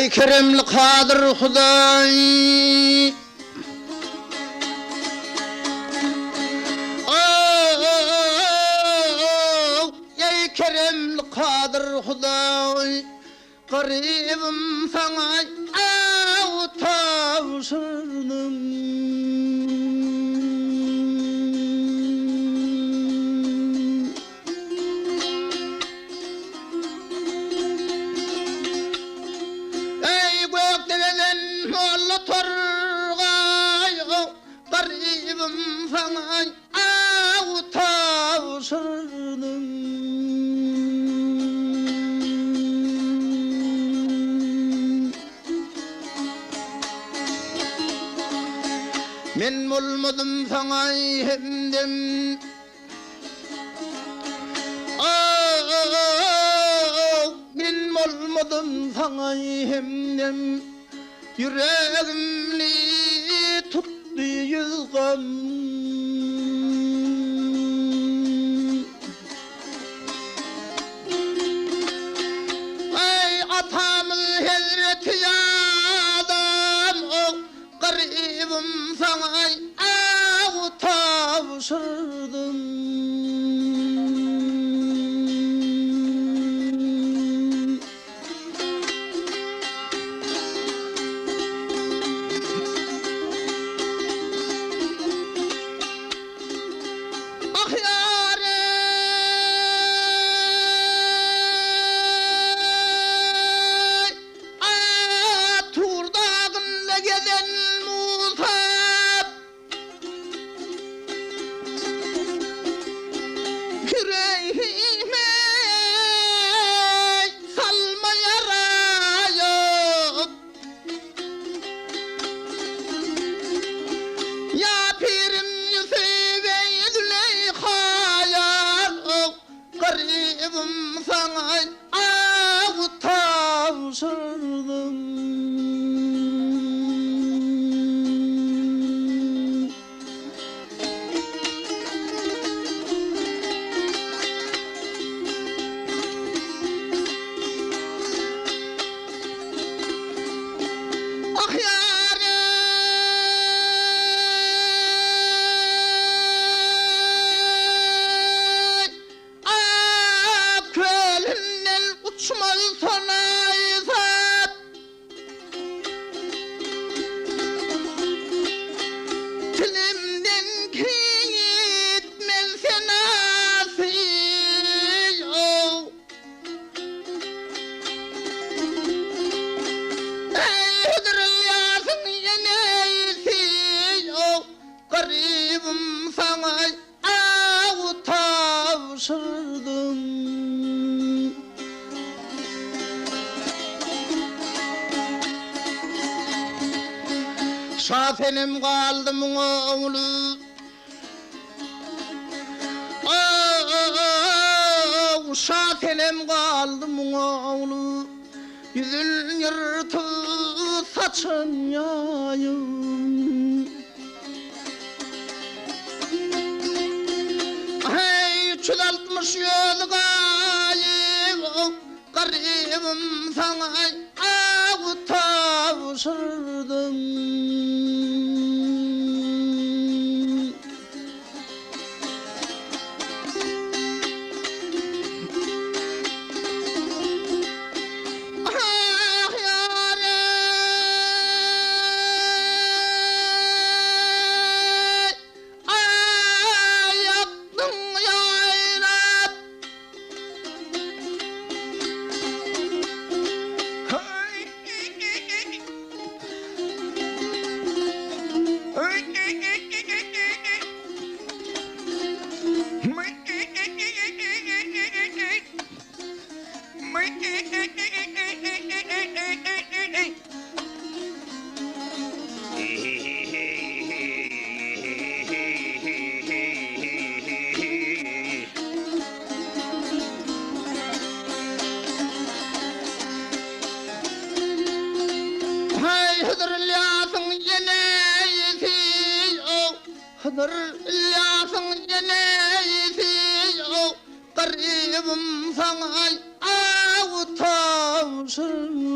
Ay keremli kadir Huday, ay keremli kadir Huday, garibim sana tavşırdım. Men bulmadım sana hemdem, men bulmadım sana hemdem, yüreğimli tuttu yüzgam. Ay atamız hazreti adam, garibim sana tavşırdım. Ah yâre, Turdağında gezen Musab, yüreğime salma yarayı. Ya pirim Yusuf-i Züleyha'ya, garibim sana tavşırdım. Ah yâre, kölinden uçmaz sanayizat, dilimden gitmez senası. Garibim sana tavşırdım. Şafenim kaldım oğlu, şafenim kaldım oğlu, yüzün yırtı saçın yayın. Hey 360 yüz gayib, garibim sana tavşırdım. Hıdır İlyas'ın ceneysi garibim sana tavşırım.